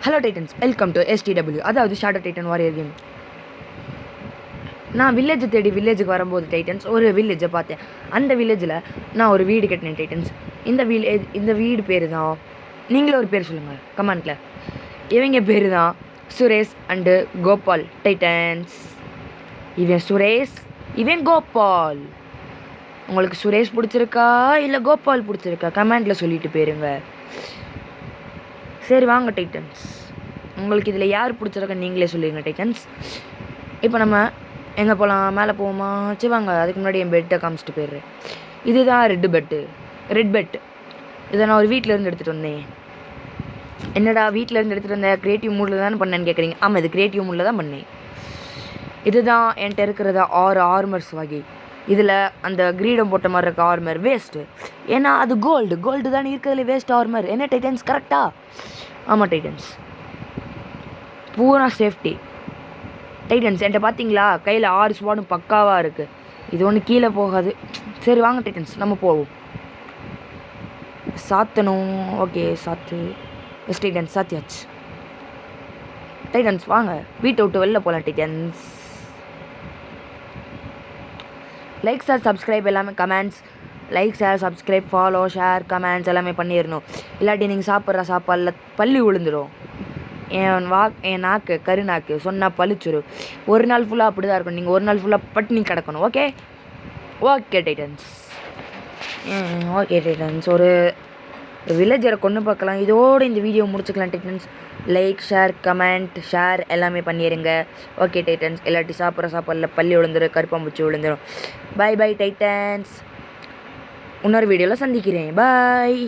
Hello Titans, welcome to STW, அதாவது shadow Titan warrior game. நான் village தேடி வில்லேஜுக்கு வரும்போது டைட்டன்ஸ் ஒரு வில்லேஜை பார்த்தேன். அந்த வில்லேஜில் நான் ஒரு வீடு கட்டினேன் டைட்டன்ஸ். இந்த வீடு பேர் தான், நீங்களும் ஒரு பேர் சொல்லுங்கள் கமெண்ட்டில். இவங்க பேர் தான் சுரேஷ் அண்டு கோபால் டைட்டன்ஸ். இவன் சுரேஷ், இவன் கோபால். உங்களுக்கு சுரேஷ் பிடிச்சிருக்கா இல்லை கோபால் பிடிச்சிருக்கா கமெண்ட்டில் சொல்லிட்டு போயிருங்க. சரி வாங்க டைட்டன்ஸ், உங்களுக்கு இதில் யார் பிடிச்சிருக்க நீங்களே சொல்லுங்கள் டைட்டன்ஸ். இப்போ நம்ம எங்கே போகலாம்? மேலே போவோமா? சரி வாங்க. அதுக்கு முன்னாடி என் பெட்டை காமிச்சிட்டு போயிடுறேன். இதுதான் ரெட் பெட். இதை நான் ஒரு வீட்டிலேருந்து எடுத்துகிட்டு வந்தேன். என்னடா வீட்டிலேருந்து எடுத்துகிட்டு வந்தேன், க்ரியேட்டிவ் மூடில் தானே பண்ணேன்னு கேட்குறீங்க. ஆமாம், இது க்ரியேட்டிவ் மூடில் தான் பண்ணேன். இதுதான் என்கிட்ட இருக்கிறதா 6 ஆர்மர்ஸ் வகை. இதில் அந்த கிரீடம் போட்ட மாதிரி இருக்க ஆர்மர் வேஸ்ட்டு, ஏன்னா அது கோல்டு தானே இருக்கிறதுல வேஸ்ட் ஆர்மர். என்ன டைட்டன்ஸ், கரெக்டா? ஆமாம் டைட்டன்ஸ், பூரா சேஃப்டி. டைட்டன்ஸ் என்கிட்ட பார்த்தீங்களா, கையில் 6 ஸ்பாடும் பக்காவாக இருக்குது. இது ஒன்று கீழே போகாது. சரி வாங்க டைட்டன்ஸ், நம்ம போவோம். சாத்தணும். ஓகே சாத்து. எஸ் டைட்டன்ஸ், சாத்தியாச்சு. டைட்டன்ஸ் வாங்க, வீட்டை விட்டு வெளில போகலாம் டைட்டன்ஸ். லைக் ஷேர் சப்ஸ்கிரைப் எல்லாமே, comments, like share subscribe follow share comments எல்லாமே பண்ணிடணும். இல்லாட்டி நீங்கள் சாப்பிட்ற சாப்பாடில் பள்ளி விழுந்துடும். என் நாக்கு கருநாக்கு சொன்னால் பழிச்சிடும். ஒரு நாள் ஃபுல்லாக அப்படி தான் இருக்கும். நீங்கள் ஒரு நாள் ஃபுல்லாக பட்டினி கிடக்கணும். Okay titans. ஒரு வில்லேஜரை கொண்டு பார்க்கலாம். இதோடு இந்த வீடியோ முடிச்சுக்கலாம் titans. Like share comment share எல்லாமே பண்ணிடுங்க. ஓகே டைட்டன்ஸ், இல்லாட்டி சாப்பிட்ற சாப்பாடில் பள்ளி விழுந்துடும், கருப்பாம்பூச்சி விழுந்துடும். பை டைட்டன்ஸ், இன்னொரு வீடியோவில் சந்திக்கிறேன். பாய்.